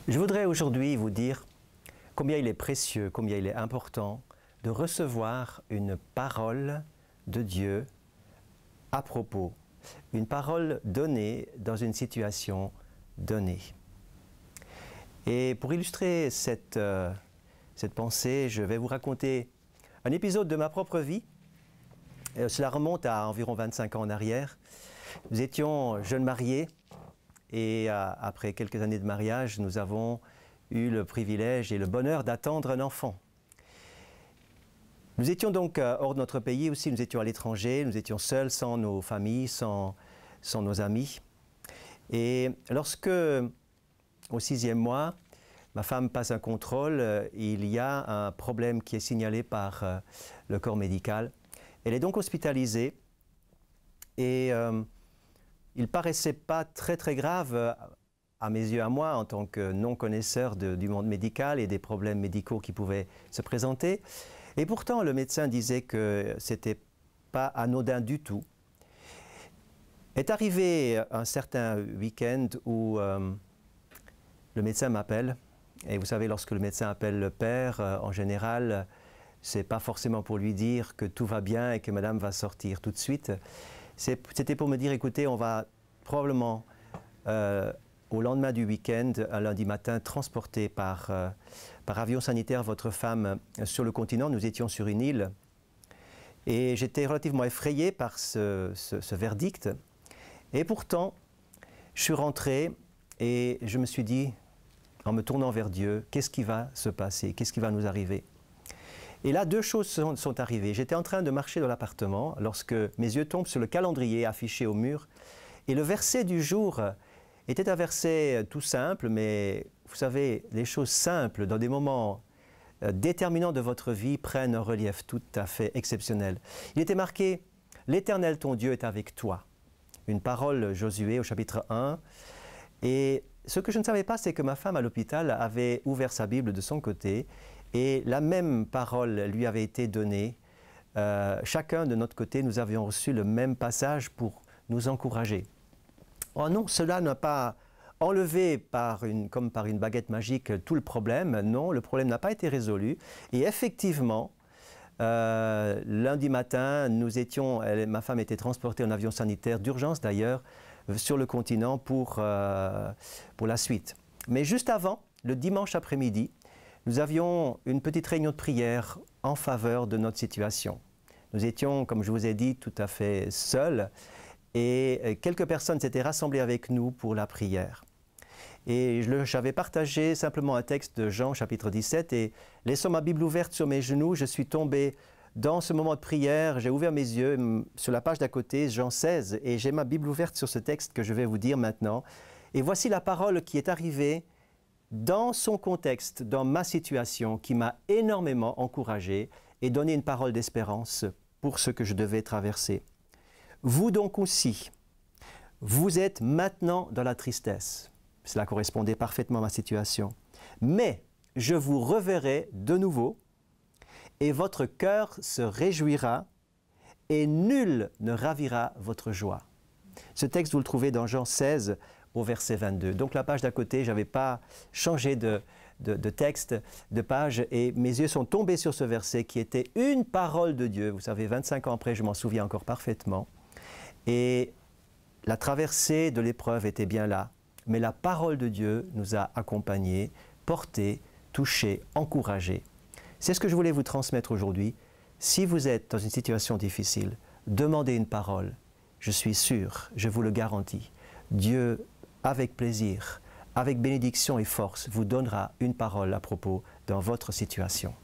Je voudrais aujourd'hui vous dire combien il est précieux, combien il est important de recevoir une parole de Dieu à propos, une parole donnée dans une situation donnée. Et pour illustrer cette pensée, je vais vous raconter un épisode de ma propre vie. Cela remonte à environ 25 ans en arrière. Nous étions jeunes mariés et après quelques années de mariage, nous avons eu le privilège et le bonheur d'attendre un enfant. Nous étions donc hors de notre pays aussi, nous étions à l'étranger, nous étions seuls, sans nos familles, sans nos amis. Et lorsque, au 6e mois, ma femme passe un contrôle, il y a un problème qui est signalé par le corps médical. Elle est donc hospitalisée et il ne paraissait pas très grave à mes yeux, à moi, en tant que non-connaisseur du monde médical et des problèmes médicaux qui pouvaient se présenter. Et pourtant, le médecin disait que ce n'était pas anodin du tout. Est arrivé un certain week-end où le médecin m'appelle. Et vous savez, lorsque le médecin appelle le père, en général, ce n'est pas forcément pour lui dire que tout va bien et que madame va sortir tout de suite. C'était pour me dire, écoutez, on va probablement, au lendemain du week-end, un lundi matin, transporter par avion sanitaire votre femme sur le continent. Nous étions sur une île. Et j'étais relativement effrayé par ce verdict. Et pourtant, je suis rentré et je me suis dit, en me tournant vers Dieu, qu'est-ce qui va se passer? Qu'est-ce qui va nous arriver? Et là, deux choses sont arrivées. J'étais en train de marcher dans l'appartement lorsque mes yeux tombent sur le calendrier affiché au mur. Et le verset du jour était un verset tout simple, mais vous savez, les choses simples, dans des moments déterminants de votre vie, prennent un relief tout à fait exceptionnel. Il était marqué « L'Éternel, ton Dieu, est avec toi ». Une parole, Josué, au chapitre 1. Et ce que je ne savais pas, c'est que ma femme à l'hôpital avait ouvert sa Bible de son côté et la même parole lui avait été donnée. Chacun de notre côté, nous avions reçu le même passage pour nous encourager. Oh non, cela n'a pas enlevé comme par une baguette magique tout le problème. Non, le problème n'a pas été résolu. Et effectivement, lundi matin, ma femme était transportée en avion sanitaire d'urgence d'ailleurs, sur le continent pour la suite. Mais juste avant, le dimanche après-midi, nous avions une petite réunion de prière en faveur de notre situation. Nous étions, comme je vous ai dit, tout à fait seuls et quelques personnes s'étaient rassemblées avec nous pour la prière. Et j'avais partagé simplement un texte de Jean, chapitre 17, et laissant ma Bible ouverte sur mes genoux, je suis tombé dans ce moment de prière, j'ai ouvert mes yeux sur la page d'à côté, Jean 16, et j'ai ma Bible ouverte sur ce texte que je vais vous dire maintenant. Et voici la parole qui est arrivée dans son contexte, dans ma situation, qui m'a énormément encouragé et donné une parole d'espérance pour ce que je devais traverser. Vous donc aussi, vous êtes maintenant dans la tristesse. Cela correspondait parfaitement à ma situation. Mais je vous reverrai de nouveau et votre cœur se réjouira et nul ne ravira votre joie. Ce texte, vous le trouvez dans Jean 16 au verset 22. Donc la page d'à côté, je n'avais pas changé de texte, de page, et mes yeux sont tombés sur ce verset qui était une parole de Dieu. Vous savez, 25 ans après, je m'en souviens encore parfaitement. Et la traversée de l'épreuve était bien là. Mais la parole de Dieu nous a accompagnés, portés, touchés, encouragés. C'est ce que je voulais vous transmettre aujourd'hui. Si vous êtes dans une situation difficile, demandez une parole. Je suis sûr, je vous le garantis, Dieu, avec plaisir, avec bénédiction et force, vous donnera une parole à propos dans votre situation.